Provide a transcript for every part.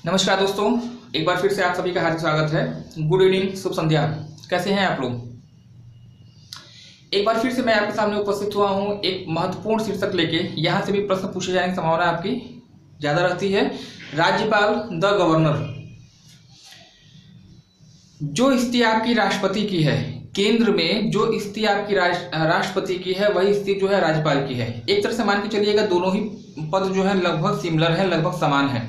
नमस्कार दोस्तों, एक बार फिर से आप सभी का हार्दिक स्वागत है। गुड इवनिंग, शुभ संध्या। कैसे हैं आप लोग? एक बार फिर से मैं आपके सामने उपस्थित हुआ हूं एक महत्वपूर्ण शीर्षक लेके। यहां से भी प्रश्न पूछे जाने की संभावना आपकी ज्यादा रहती है। राज्यपाल द गवर्नर, जो स्थिति आपकी राष्ट्रपति की है, केंद्र में जो स्थिति आपकी राष्ट्रपति की है, वही स्थिति जो है राज्यपाल की है। एक तरह से मान के चलिएगा, दोनों ही पद जो है लगभग सिमिलर है, लगभग समान है।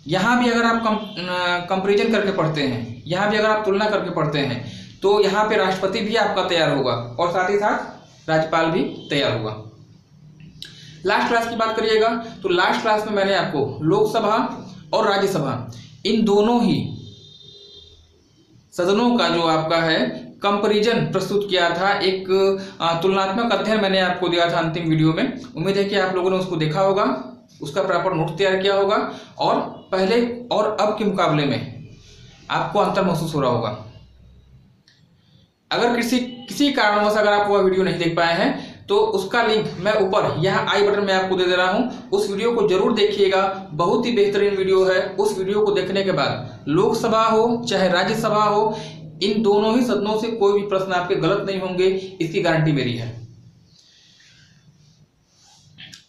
यहाँ भी अगर आप कंपेरिजन करके पढ़ते हैं, यहाँ भी अगर आप तुलना करके पढ़ते हैं, तो यहाँ पे राष्ट्रपति भी आपका तैयार होगा और साथ ही साथ राज्यपाल भी तैयार होगा। लास्ट क्लास की बात करिएगा तो लास्ट क्लास में मैंने आपको लोकसभा और राज्यसभा इन दोनों ही सदनों का जो आपका है कंपैरिजन प्रस्तुत किया था। एक तुलनात्मक अध्ययन मैंने आपको दिया था अंतिम वीडियो में। उम्मीद है कि आप लोगों ने उसको देखा होगा, उसका प्रॉपर नोट तैयार किया होगा और पहले और अब के मुकाबले में आपको अंतर महसूस हो रहा होगा। अगर किसी कारणवश अगर आप वह वीडियो नहीं देख पाए हैं तो उसका लिंक मैं ऊपर यहाँ आई बटन में आपको दे दे रहा हूँ। उस वीडियो को जरूर देखिएगा, बहुत ही बेहतरीन वीडियो है। उस वीडियो को देखने के बाद लोकसभा हो चाहे राज्यसभा हो, इन दोनों ही सदनों से कोई भी प्रश्न आपके गलत नहीं होंगे, इसकी गारंटी मेरी है।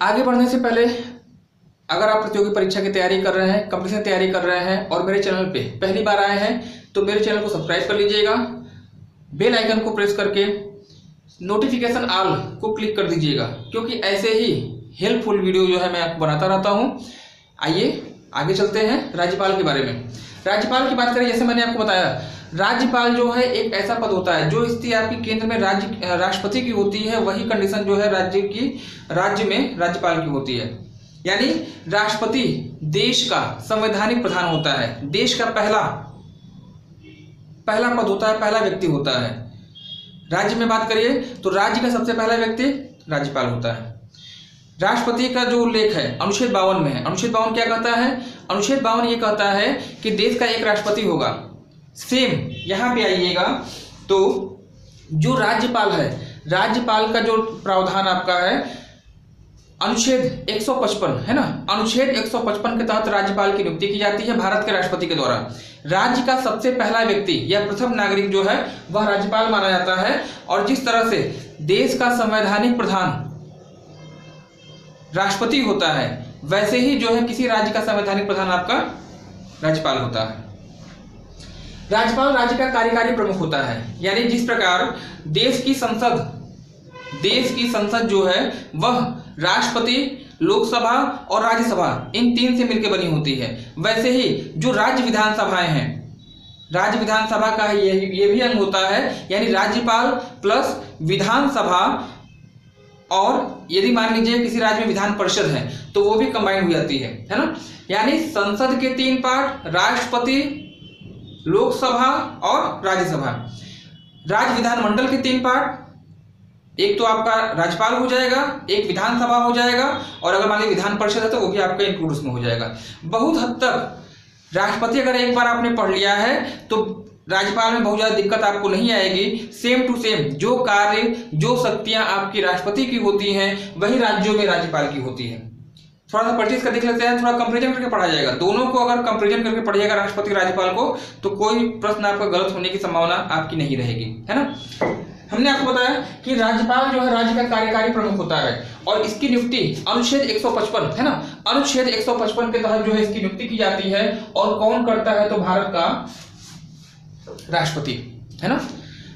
आगे बढ़ने से पहले अगर आप प्रतियोगी परीक्षा की तैयारी कर रहे हैं, कंपटीशन तैयारी कर रहे हैं और मेरे चैनल पे पहली बार आए हैं तो मेरे चैनल को सब्सक्राइब कर लीजिएगा, बेल आइकन को प्रेस करके नोटिफिकेशन ऑल को क्लिक कर दीजिएगा, क्योंकि ऐसे ही हेल्पफुल वीडियो जो है मैं आपको बनाता रहता हूँ। आइए आगे चलते हैं राज्यपाल के बारे में। राज्यपाल की बात करें, जैसे मैंने आपको बताया, राज्यपाल जो है एक ऐसा पद होता है जो स्थिति आपकी केंद्र में राष्ट्रपति की होती है, वही कंडीशन जो है राज्य में राज्यपाल की होती है। यानी राष्ट्रपति देश का संवैधानिक प्रधान होता है, देश का पहला पद होता है, पहला व्यक्ति होता है। राज्य में बात करिए तो राज्य का सबसे पहला व्यक्ति राज्यपाल होता है। राष्ट्रपति का जो उल्लेख है अनुच्छेद 52 में है। अनुच्छेद 52 क्या कहता है? अनुच्छेद 52 ये कहता है कि देश का एक राष्ट्रपति होगा। सेम यहाँ पे आइएगा तो जो राज्यपाल है, राज्यपाल का जो प्रावधान आपका है अनुच्छेद 155 है ना, अनुच्छेद 155 के तहत राज्यपाल की नियुक्ति की जाती है भारत के राष्ट्रपति के द्वारा। राज्य का सबसे पहला व्यक्ति या प्रथम नागरिक जो है वह राज्यपाल माना जाता है। और जिस तरह से देश का संवैधानिक प्रधान राष्ट्रपति होता है, वैसे ही जो है किसी राज्य का संवैधानिक प्रधान आपका राज्यपाल होता है। राज्यपाल राज्य का कार्यकारी प्रमुख होता है। यानी जिस प्रकार देश की संसद जो है वह राष्ट्रपति, लोकसभा और राज्यसभा इन तीन से मिलकर बनी होती है, वैसे ही जो राज्य विधानसभाएं हैं, राज्य विधानसभा का ये भी अंग होता है। यानी राज्यपाल प्लस विधानसभा, और यदि मान लीजिए किसी राज्य में विधान परिषद है तो वो भी कंबाइन हो जाती है ना। यानी संसद के 3 पार्ट, राष्ट्रपति, लोकसभा और राज्यसभा। राज्य विधानमंडल के 3 पार्ट, एक तो आपका राज्यपाल हो जाएगा, एक विधानसभा हो जाएगा, और अगर मान लीजिए विधान परिषद है तो वो भी आपका इंक्लूड उसमें हो जाएगा। बहुत हद तक राष्ट्रपति अगर एक बार आपने पढ़ लिया है तो राज्यपाल में बहुत ज्यादा दिक्कत आपको नहीं आएगी। सेम टू सेम जो कार्य, जो शक्तियां आपकी राष्ट्रपति की होती हैं वही राज्यों में राज्यपाल की होती है। थोड़ा सा प्रैक्टिस कर देख लेते हैं, थोड़ा कंपैरिजन करके पढ़ा जाएगा। दोनों को अगर कंपैरिजन करके पढ़िएगा राष्ट्रपति राज्यपाल को, तो कोई प्रश्न आपका गलत होने की संभावना आपकी नहीं रहेगी, है ना। हमने आपको बताया कि राज्यपाल जो है राज्य का कार्यकारी प्रमुख होता है और इसकी नियुक्ति अनुच्छेद 155 है ना, अनुच्छेद 155 के तहत जो है इसकी नियुक्ति की जाती है। और कौन करता है? तो भारत का राष्ट्रपति, है ना।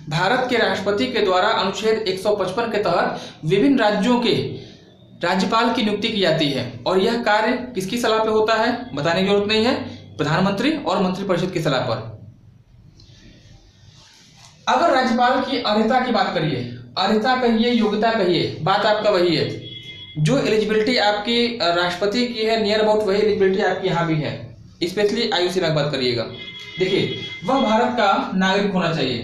भारत के राष्ट्रपति के द्वारा अनुच्छेद 155 के तहत विभिन्न राज्यों के राज्यपाल की नियुक्ति की जाती है। और यह कार्य किसकी सलाह पे होता है? बताने की जरूरत नहीं है, प्रधानमंत्री और मंत्रिपरिषद की सलाह पर। अगर राज्यपाल की अर्हता की बात करिए, अर्हता कहिए, योग्यता कहिए, बात आपका वही है। जो एलिजिबिलिटी आपकी राष्ट्रपति की है, नियर अबाउट वही एलिजिबिलिटी आपकी यहाँ भी है। स्पेशली आयु सीमा की बात करिएगा, देखिए वह भारत का नागरिक होना चाहिए।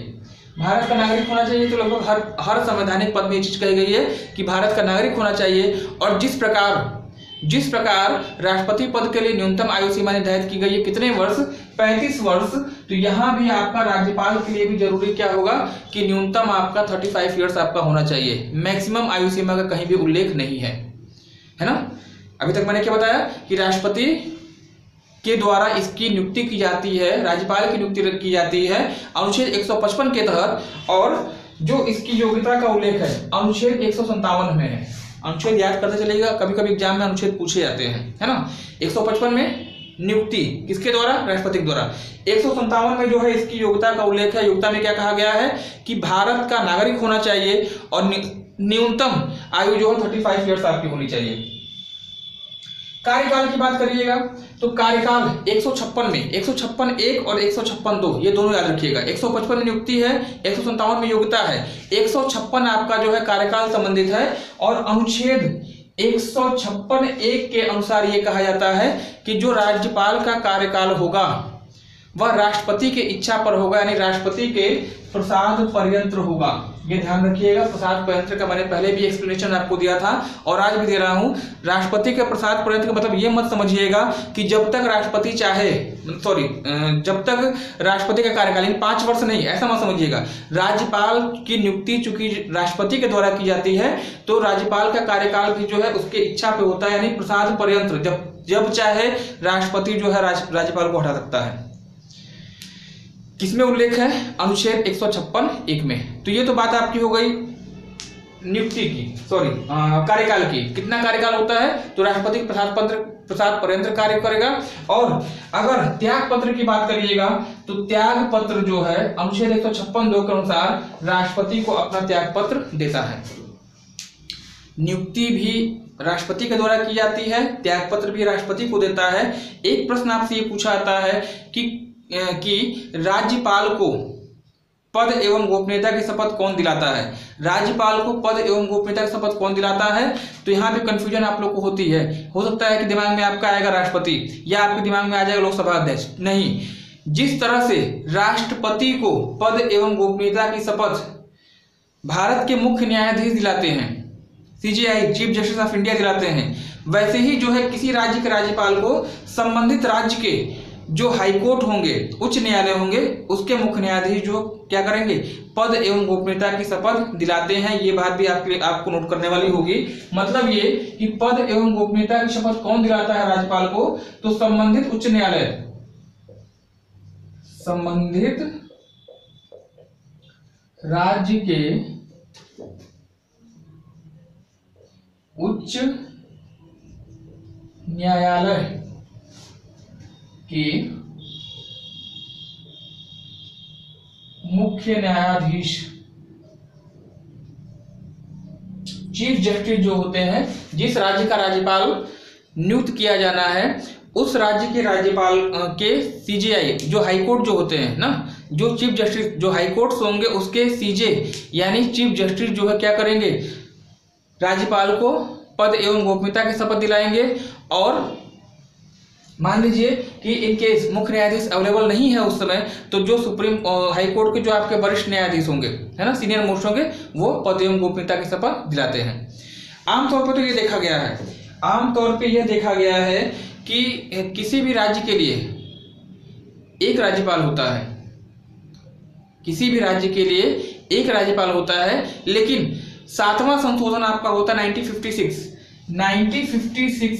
भारत का नागरिक होना चाहिए तो लगभग हर संवैधानिक पद में ये चीज कही गई है कि भारत का नागरिक होना चाहिए। और जिस प्रकार राष्ट्रपति पद के लिए न्यूनतम आयु सीमा निर्धारित की गई है, कितने वर्ष? 35 वर्ष। तो यहाँ भी आपका राज्यपाल के लिए भी जरूरी क्या होगा कि न्यूनतम आपका 35 ईयर्स आपका होना चाहिए। मैक्सिमम आयु सीमा का कहीं भी उल्लेख नहीं है ना। अभी तक मैंने क्या बताया कि राष्ट्रपति के द्वारा इसकी नियुक्ति की जाती है, राज्यपाल की नियुक्ति की जाती है अनुच्छेद 155 के तहत। और जो इसकी योग्यता का उल्लेख है अनुच्छेद 157 में है। अनुच्छेद याद करते चलेगा, कभी कभी एग्जाम में अनुच्छेद पूछे जाते हैं, है ना। 155 में नियुक्ति किसके द्वारा? राष्ट्रपति के द्वारा। 157 में जो है इसकी योग्यता का उल्लेख है। योग्यता में क्या कहा गया है कि भारत का नागरिक होना चाहिए और न्यूनतम आयु जो है 35 ईयर्स आपकी होनी चाहिए। कार्यकाल की बात करिएगा तो कार्यकाल 156 में 156(1) और 156(2) ये दोनों याद रखिएगा। 155 में नियुक्ति है, 157 में योग्यता है, 156 आपका जो है कार्यकाल संबंधित है। और अनुच्छेद 156(1) के अनुसार ये कहा जाता है कि जो राज्यपाल का कार्यकाल होगा वह राष्ट्रपति के इच्छा पर होगा, यानी राष्ट्रपति के प्रसाद पर्यंत होगा। ये ध्यान रखिएगा। प्रसाद पर्यंत का मैंने पहले भी एक्सप्लेनेशन आपको दिया था और आज भी दे रहा हूं। राष्ट्रपति के प्रसाद पर्यंत का मतलब ये मत समझिएगा कि जब तक राष्ट्रपति चाहे, जब तक राष्ट्रपति का कार्यकाल 5 वर्ष नहीं, ऐसा मत समझिएगा। राज्यपाल की नियुक्ति चूंकि राष्ट्रपति के द्वारा की जाती है तो राज्यपाल का कार्यकाल भी जो है उसके इच्छा पे होता है, यानी प्रसाद पर्यंत जब चाहे राष्ट्रपति जो है राज्यपाल को हटा सकता है। किसमें उल्लेख है? अनुच्छेद 156(1) में। तो ये तो बात आपकी हो गई नियुक्ति की, कार्यकाल की। कितना कार्यकाल होता है? तो राष्ट्रपति प्रसाद पर्यंत कार्य करेगा। और अगर त्याग पत्र की बात करिएगा तो त्याग पत्र जो है अनुच्छेद 156(2) के अनुसार राष्ट्रपति को अपना त्याग पत्र देता है। नियुक्ति भी राष्ट्रपति के द्वारा की जाती है, त्याग पत्र भी राष्ट्रपति को देता है। एक प्रश्न आपसे ये पूछा जाता है कि राज्यपाल को पद एवं गोपनीयता की शपथ कौन दिलाता है? राज्यपाल को पद एवं गोपनीयता की शपथ कौन दिलाता है? तो यहाँ पे कंफ्यूजन आप लोग को होती है। हो सकता है कि दिमाग में आपका आएगा राष्ट्रपति या आपके दिमाग में आ जाएगा लोकसभा अध्यक्ष। नहीं, जिस तरह से राष्ट्रपति को पद एवं गोपनीयता की शपथ भारत के मुख्य न्यायाधीश दिलाते हैं, CJI chief justice of India दिलाते हैं, वैसे ही जो है किसी राज्य के राज्यपाल को संबंधित राज्य के जो हाईकोर्ट होंगे, उच्च न्यायालय होंगे, उसके मुख्य न्यायाधीश जो क्या करेंगे? पद एवं गोपनीयता की शपथ दिलाते हैं। ये बात भी आपको नोट करने वाली होगी। मतलब ये कि पद एवं गोपनीयता की शपथ कौन दिलाता है राज्यपाल को? तो संबंधित उच्च न्यायालय, संबंधित राज्य के उच्च न्यायालय के मुख्य न्यायाधीश, चीफ जस्टिस जो होते हैं, जिस राज्य का राज्यपाल नियुक्त किया जाना है उस राज्य के राज्यपाल के CJI जो हाईकोर्ट जो होते हैं ना, जो चीफ जस्टिस जो हाईकोर्ट होंगे उसके CJ यानी चीफ जस्टिस जो है क्या करेंगे? राज्यपाल को पद एवं गोपनीयता की शपथ दिलाएंगे। और मान लीजिए कि इनकेस मुख्य न्यायाधीश अवेलेबल नहीं है उस समय, तो जो सुप्रीम हाई कोर्ट के जो आपके वरिष्ठ न्यायाधीश होंगे, है ना, सीनियर मोस्ट होंगे, वो पद एवं गोपनीयता की शपथ दिलाते हैं। आमतौर पर तो ये देखा गया है, आमतौर पे यह देखा गया है कि किसी भी राज्य के लिए एक राज्यपाल होता है, किसी भी राज्य के लिए एक राज्यपाल होता है। लेकिन 7वां संशोधन आपका होता है 1956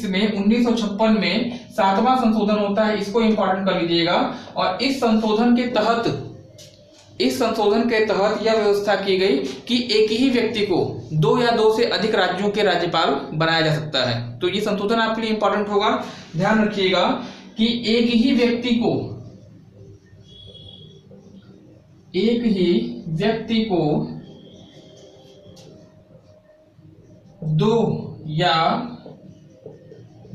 में 1956 में 7वां संशोधन होता है। इसको इंपॉर्टेंट कर लीजिएगा। और इस संशोधन के तहत यह व्यवस्था की गई कि एक ही व्यक्ति को 2 या 2 से अधिक राज्यों के राज्यपाल बनाया जा सकता है। तो ये संशोधन आपके लिए इंपॉर्टेंट होगा, ध्यान रखिएगा कि एक ही व्यक्ति को 2 या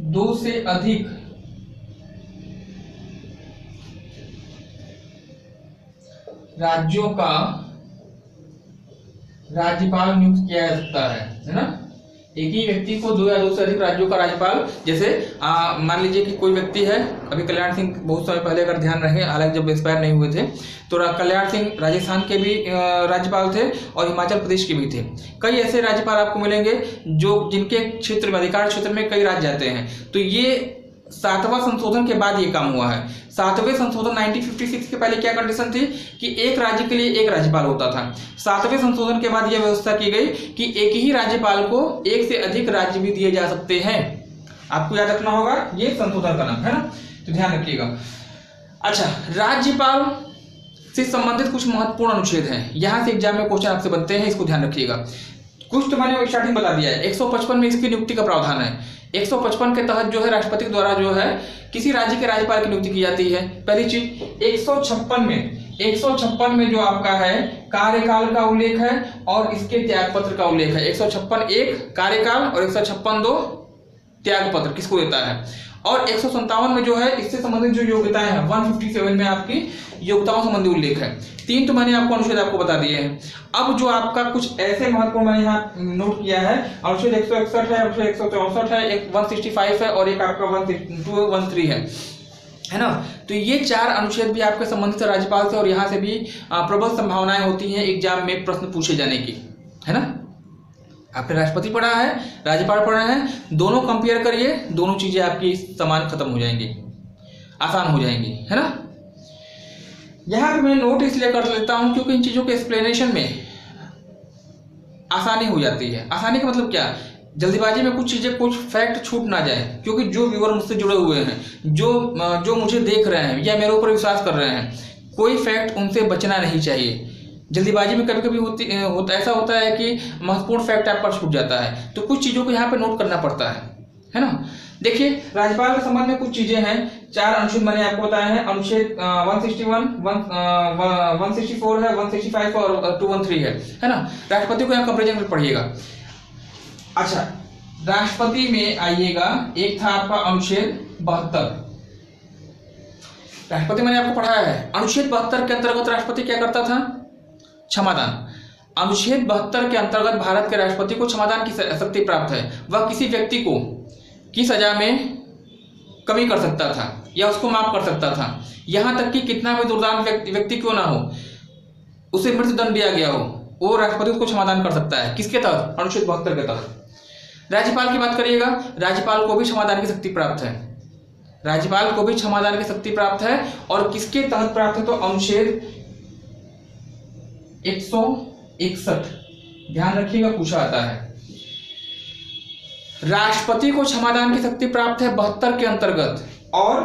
2 से अधिक राज्यों का राज्यपाल नियुक्त किया जा सकता है ना। एक ही व्यक्ति को 2 या 2 से अधिक राज्यों का राज्यपाल, जैसे मान लीजिए कि कोई व्यक्ति है, अभी कल्याण सिंह बहुत समय पहले अगर ध्यान रखें, हालांकि जब एक्सपायर नहीं हुए थे, तो कल्याण सिंह राजस्थान के भी राज्यपाल थे और हिमाचल प्रदेश के भी थे। कई ऐसे राज्यपाल आपको मिलेंगे जो जिनके क्षेत्र में, अधिकार क्षेत्र में कई राज्य आते हैं। तो ये 7वां संशोधन के बाद ये काम हुआ है। 7वें संशोधन 1956 के पहले क्या कंडीशन थी कि एक राज्य के लिए एक राज्यपाल होता था। 7वें संशोधन के बाद यह व्यवस्था की गई कि एक ही राज्यपाल को 1 से अधिक राज्य भी दिए जा सकते हैं। आपको याद रखना होगा, ये संशोधन का नाम है ना, तो ध्यान रखिएगा। अच्छा, राज्यपाल से संबंधित कुछ महत्वपूर्ण अनुच्छेद हैं, यहाँ से एग्जाम में क्वेश्चन आपसे बनते हैं, इसको ध्यान रखिएगा। कुछ तो मैंने स्टार्टिंग बता दिया है। 155 में इसकी नियुक्ति का प्रावधान है। 155 के तहत जो है राष्ट्रपति द्वारा जो है किसी राज्य के राज्यपाल की नियुक्ति की जाती है। पहली चीज 156 में जो आपका है कार्यकाल का उल्लेख है और इसके त्यागपत्र का उल्लेख है। 156 एक कार्यकाल और 156 दो त्यागपत्र किसको देता है। और 157 में जो है इससे संबंधित जो योग्यताएं हैं 157 में आपकी योग्यताओं संबंधी उल्लेख है। 3 तो मैंने आपको अनुच्छेद आपको बता दिए हैं। अब जो आपका कुछ ऐसे महत्वपूर्ण मैंने यहाँ नोट किया है, अनुच्छेद 161 है, अनुच्छेद 164 है, एक 165 है और एक आपका 113 है ना। तो ये 4 अनुच्छेद भी आपके संबंधित राज्यपाल से और यहाँ से भी प्रबल संभावनाएं होती हैं एग्जाम में प्रश्न पूछे जाने की, है ना। आपने राष्ट्रपति पढ़ा है, राज्यपाल पढ़ा है, दोनों कंपेयर करिए, दोनों चीजें आपकी समान खत्म हो जाएंगी, आसान हो जाएंगी, है ना। यहाँ पे मैं नोट इसलिए कर लेता हूँ क्योंकि इन चीजों के एक्सप्लेनेशन में आसानी हो जाती है। आसानी का मतलब क्या, जल्दीबाजी में कुछ चीजें, कुछ फैक्ट छूट ना जाए, क्योंकि जो व्यूअर मुझसे जुड़े हुए हैं, जो मुझे देख रहे हैं या मेरे ऊपर विश्वास कर रहे हैं, कोई फैक्ट उनसे बचना नहीं चाहिए। जल्दीबाजी में कभी कभी ऐसा होता है कि महत्वपूर्ण फैक्ट आप पर छूट जाता है, तो कुछ चीज़ों को यहाँ पे नोट करना पड़ता है ना। देखिए, राज्यपाल के संबंध में कुछ चीजें हैं, 4 अनुच्छेद मैंने आपको बताए हैं। अनुच्छेद 161, 164 है, 165 और 213 है ना। राष्ट्रपति को यहाँ कंपेरिजन में पढ़िएगा। अच्छा, राष्ट्रपति में आइएगा, एक था आपका अनुच्छेद 72। राष्ट्रपति मैंने आपको पढ़ाया है, अनुच्छेद 72 के अंतर्गत राष्ट्रपति क्या करता था, क्षमादान। अनुच्छेद 72 के अंतर्गत भारत के राष्ट्रपति को क्षमादान की शक्ति प्राप्त है। वह किसी व्यक्ति को की सजा में कमी कर सकता था या उसको माफ कर सकता था, यहां तक कि कितना भी दुर्दान व्यक्ति क्यों ना हो, उसे मृत्युदंड दिया गया हो, वो राष्ट्रपति उसको क्षमादान कर सकता है। किसके तहत, अनुच्छेद 72 के तहत। राज्यपाल की बात करिएगा, राज्यपाल को भी क्षमादान की शक्ति प्राप्त है। राज्यपाल को भी क्षमादान की शक्ति प्राप्त है और किसके तहत प्राप्त है, तो अनुच्छेद 161, ध्यान रखिएगा, पूछा आता है। राष्ट्रपति को क्षमादान की शक्ति प्राप्त है 72 के अंतर्गत, और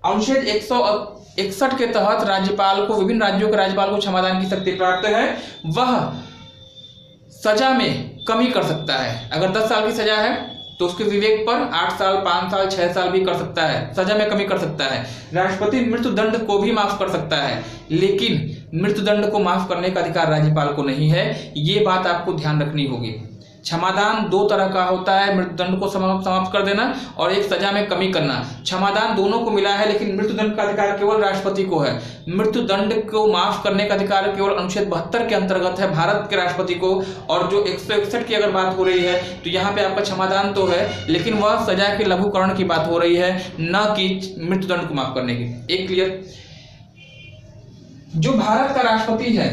अनुच्छेद 161 के तहत राज्यपाल को, विभिन्न राज्यों के राज्यपाल को क्षमादान की शक्ति प्राप्त है। वह सजा में कमी कर सकता है। अगर 10 साल की सजा है तो उसके विवेक पर 8 साल, 5 साल, 6 साल भी कर सकता है, सजा में कमी कर सकता है। राष्ट्रपति मृत्युदंड को भी माफ कर सकता है, लेकिन मृत्युदंड को माफ करने का अधिकार राज्यपाल को नहीं है। ये बात आपको ध्यान रखनी होगी। क्षमादान 2 तरह का होता है, मृत्युदंड को समाप्त कर देना और एक सजा में कमी करना। क्षमादान दोनों को मिला है, लेकिन मृत्युदंड का अधिकार केवल राष्ट्रपति को है। मृत्युदंड को माफ करने का अधिकार केवल अनुच्छेद 72 के अंतर्गत है भारत के राष्ट्रपति को। और जो 161 की अगर बात हो रही है तो यहाँ पे आपका क्षमादान तो है, लेकिन वह सजा के लघुकरण की बात हो रही है, न कि मृत्युदंड को माफ करने की। एक क्लियर। जो भारत का राष्ट्रपति है,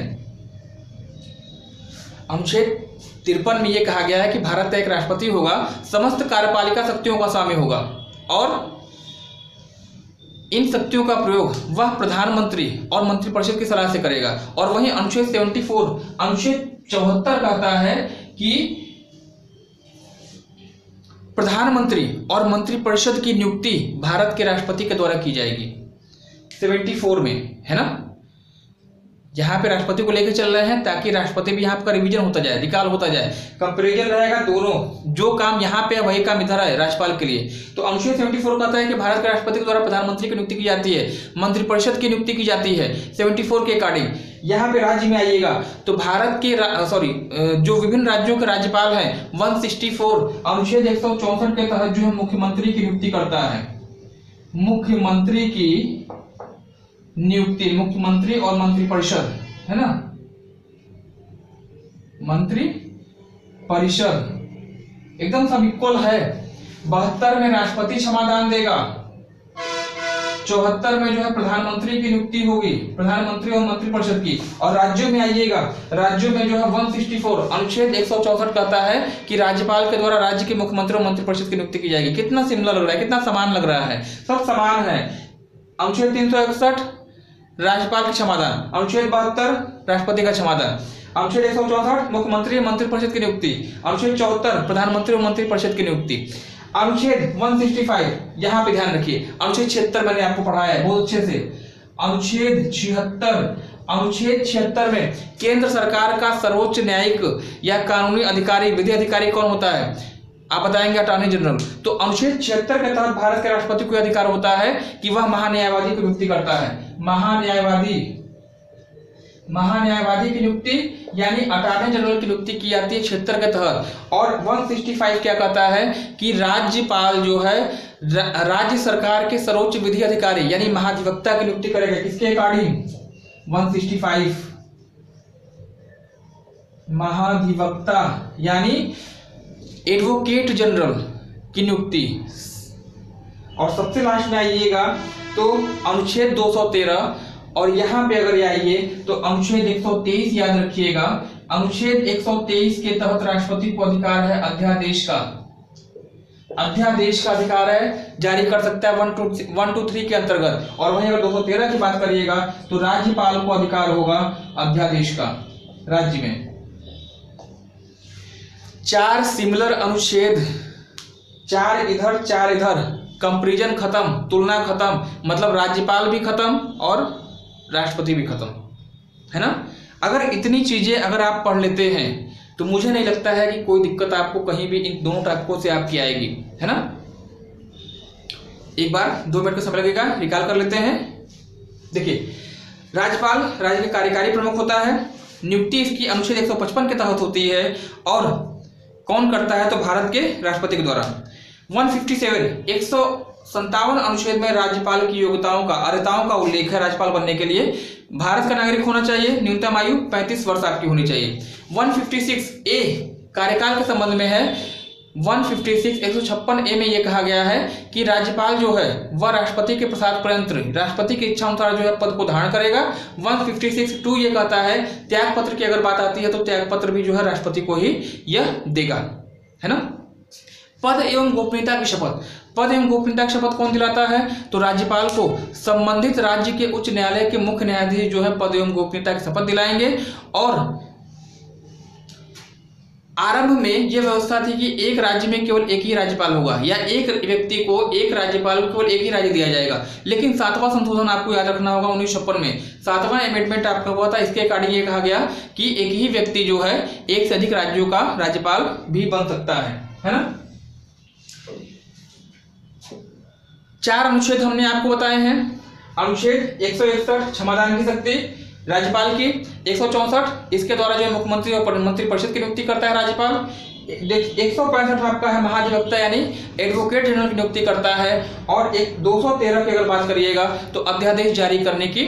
अनुच्छेद 53 में यह कहा गया है कि भारत का एक राष्ट्रपति होगा, समस्त कार्यपालिका शक्तियों का स्वामी होगा और इन शक्तियों का प्रयोग वह प्रधानमंत्री और मंत्रिपरिषद की सलाह से करेगा। और वहीं अनुच्छेद 74 कहता है कि प्रधानमंत्री और मंत्रिपरिषद की नियुक्ति भारत के राष्ट्रपति के द्वारा की जाएगी। 74 में है ना, यहाँ पे राष्ट्रपति को लेकर चल रहे हैं ताकि राष्ट्रपति भी यहाँ पर रिवीजन होता जाए, रिकॉल होता जाए, कंपैरिजन रहेगा दोनों। जो काम यहाँ पे है वही काम इधर है राज्यपाल के लिए। तो अनुच्छेद 74 कहता है कि भारत के राष्ट्रपति के द्वारा प्रधानमंत्री की नियुक्ति की जाती है, मंत्रिपरिषद की नियुक्ति की जाती है 74 के अकॉर्डिंग। यहाँ पे राज्य में आइएगा तो भारत के जो विभिन्न राज्यों के राज्यपाल हैं 164 अनुच्छेद 164 के तहत जो है मुख्यमंत्री की नियुक्ति करता है। मुख्यमंत्री की नियुक्ति, मुख्यमंत्री और मंत्रिपरिषद है ना, मंत्री परिषद एकदम सब इक्वल है। 72 में राष्ट्रपति क्षमादान देगा, 74 में जो है प्रधानमंत्री की नियुक्ति होगी, प्रधानमंत्री और मंत्रिपरिषद की। और राज्यों में आइएगा, राज्यों में जो है 164 अनुच्छेद 164 कहता है कि राज्यपाल के द्वारा राज्य के मुख्यमंत्री और मंत्रिपरिषद की नियुक्ति की जाएगी। कितना सिमिलर लग रहा है, कितना समान लग रहा है, सब समान है। अनुच्छेद 361 राज्यपाल की क्षमादान, अनुच्छेद 72 राष्ट्रपति का क्षमादान, अनुच्छेद 164 मुख्यमंत्री और मंत्रिपरिषद की नियुक्ति, अनुच्छेद 74 प्रधानमंत्री और मंत्रिपरिषद की नियुक्ति। अनुच्छेद 165 यहाँ पे ध्यान रखिए, अनुच्छेद 76 मैंने आपको पढ़ाया है बहुत अच्छे से। अनुच्छेद 76 में केंद्र सरकार का सर्वोच्च न्यायिक या कानूनी अधिकारी, विधि अधिकारी कौन होता है? आप बताएंगे अटॉर्नी जनरल। तो अनुच्छेद 76 के तहत भारत के राष्ट्रपति को अधिकार होता है कि वह महान्यायवादी की नियुक्ति करता है। महान्यायवादी की नियुक्ति यानी अटॉर्नी जनरल की नियुक्ति की जाती है 76 के तहत। और 165 क्या कहता है कि राज्यपाल जो है राज्य सरकार के सर्वोच्च विधि अधिकारी यानी महाधिवक्ता की नियुक्ति करेगा। किसके अकॉर्डिंग? 165 महाधिवक्ता यानी एडवोकेट जनरल की नियुक्ति। और सबसे लास्ट में आइएगा तो अनुच्छेद 213, और यहां पे अगर आइए तो अनुच्छेद 123 याद रखिएगा। अनुच्छेद 123 के तहत राष्ट्रपति को अधिकार है अध्यादेश का अधिकार है, जारी कर सकता है 1 to 3 के अंतर्गत। और वहीं अगर 213 की बात करिएगा तो राज्यपाल को अधिकार होगा अध्यादेश का राज्य में। 4 सिमिलर अनुच्छेद, 4 इधर 4 इधर, कंपैरिजन खत्म, तुलना खत्म, मतलब राज्यपाल भी खत्म और राष्ट्रपति भी खत्म, है ना। अगर इतनी चीजें अगर आप पढ़ लेते हैं तो मुझे नहीं लगता है कि कोई दिक्कत आपको कहीं भी इन दोनों टॉपिकों से आपकी आएगी, है ना। एक बार 2 मिनट का समय लगेगा, रिकॉल कर लेते हैं। देखिए, राज्यपाल राज्य के कार्यकारी प्रमुख होता है, नियुक्ति इसकी अनुच्छेद 155 के तहत होती है, और कौन करता है तो भारत के राष्ट्रपति के द्वारा। 157 157 अनुच्छेद में राज्यपाल की योग्यताओं का, अर्हताओं का उल्लेख है। राज्यपाल बनने के लिए भारत का नागरिक होना चाहिए, न्यूनतम आयु 35 वर्ष आपकी होनी चाहिए। 156 ए कार्यकाल के संबंध में है। 156 156 ए में यह कहा गया है कि राज्यपाल जो है वह राष्ट्रपति के प्रसाद पर्यंत राष्ट्रपति की इच्छा अनुसार जो है पद को धारण करेगा। 156 2 ये कहता है त्याग पत्र की अगर बात आती है तो त्याग पत्र भी जो है राष्ट्रपति को ही यह देगा, है ना। पद एवं गोपनीयता की शपथ, पद एवं गोपनीयता की शपथ कौन दिलाता है तो राज्यपाल को संबंधित राज्य के उच्च न्यायालय के मुख्य न्यायाधीश जो है पद एवं गोपनीयता की शपथ दिलाएंगे। और आरंभ में यह व्यवस्था थी कि एक राज्य में केवल एक ही राज्यपाल होगा, या एक व्यक्ति को, एक राज्यपाल को केवल एक ही राज्य दिया जाएगा। लेकिन 7वां संशोधन आपको याद रखना होगा 1956 में 7वां अमेंडमेंट आपका हुआ था। इसके अकॉर्डिंग ये कहा गया कि एक ही व्यक्ति जो है एक से अधिक राज्यों का राज्यपाल भी बन सकता है ना। 4 अनुच्छेद हमने आपको बताए हैं। अनुच्छेद 161 क्षमादान की शक्ति राज्यपाल की। 164 इसके द्वारा जो है मुख्यमंत्री और मंत्री परिषद की नियुक्ति करता है राज्यपाल। 165 आपका है महाधिवक्ता यानी एडवोकेट जनरल की नियुक्ति करता है। और 213 की अगर बात करिएगा तो अध्यादेश जारी करने की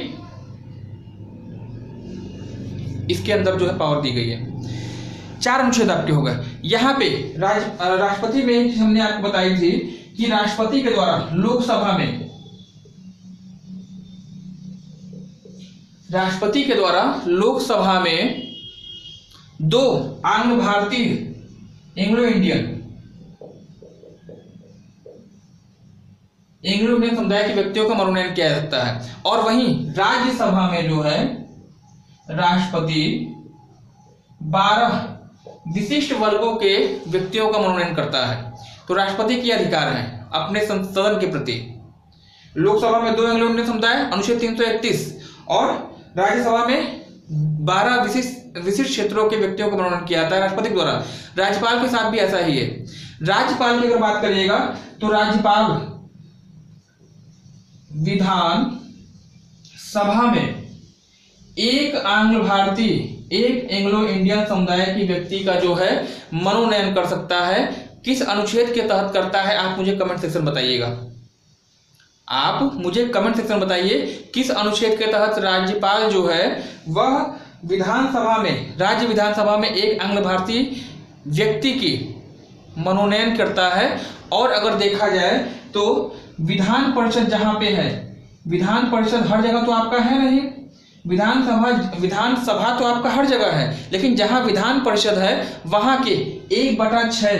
इसके अंदर जो है पावर दी गई है। 4 अनुच्छेद आपके हो गए। यहाँ पे राष्ट्रपति में हमने आपको बताई थी कि राष्ट्रपति के द्वारा लोकसभा में 2 आंग्ल भारतीय एंग्लो इंडियन समुदाय के व्यक्तियों का मनोनयन किया जा सकता है। और वहीं राज्यसभा में जो है राष्ट्रपति 12 विशिष्ट वर्गों के व्यक्तियों का मनोनयन करता है। तो राष्ट्रपति के अधिकार हैं अपने सदन के प्रति। लोकसभा में 2 एंग्लो इंडियन समुदाय अनुच्छेद 331 और राज्यसभा में 12 विशिष्ट क्षेत्रों के व्यक्तियों का मनोनयन किया जाता है राष्ट्रपति द्वारा। राज्यपाल के साथ भी ऐसा ही है। राज्यपाल की अगर बात करिएगा तो राज्यपाल विधान सभा में एक आंग्ल भारतीय, एक एंग्लो इंडियन समुदाय की व्यक्ति का जो है मनोनयन कर सकता है। किस अनुच्छेद के तहत करता है आप मुझे कमेंट सेक्शन बताइएगा। आप मुझे कमेंट सेक्शन बताइए किस अनुच्छेद के तहत राज्यपाल जो है वह विधानसभा में, राज्य विधानसभा में एक आंग्ल भारतीय व्यक्ति की मनोनयन करता है। और अगर देखा जाए तो विधान परिषद जहां पे है, विधान परिषद हर जगह तो आपका है नहीं, विधानसभा तो आपका हर जगह है, लेकिन जहां विधान परिषद है वहां के 1/6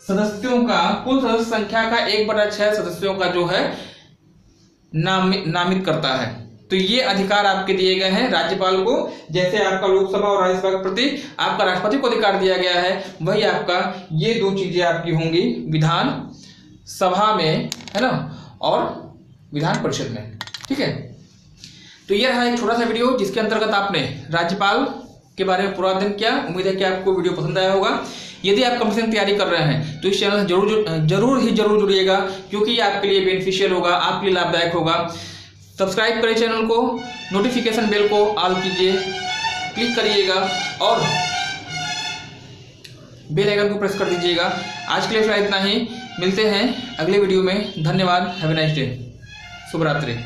सदस्यों का, कुल सदस्य संख्या का 1/6 सदस्यों का जो है नामित करता है। तो ये अधिकार आपके दिए गए हैं राज्यपाल को। जैसे आपका लोकसभा और राज्यसभा के प्रति आपका राष्ट्रपति को अधिकार दिया गया है, वही आपका ये 2 चीजें आपकी होंगी विधान सभा में, है ना, और विधान परिषद में। ठीक है, तो ये रहा एक छोटा सा वीडियो जिसके अंतर्गत आपने राज्यपाल के बारे में पूरा अध्ययन किया। उम्मीद है कि आपको वीडियो पसंद आया होगा। यदि आप कंपटीशन तैयारी कर रहे हैं तो इस चैनल से जरूर जुड़िएगा, क्योंकि ये आपके लिए बेनिफिशियल होगा, आपके लिए लाभदायक होगा। सब्सक्राइब करें चैनल को, नोटिफिकेशन बेल को ऑल कीजिए, क्लिक करिएगा और बेल आइकन को प्रेस कर दीजिएगा। आज के लिए फिलहाल इतना ही, मिलते हैं अगले वीडियो में। धन्यवाद, हैव ए नाइस डे, शुभ रात्रि।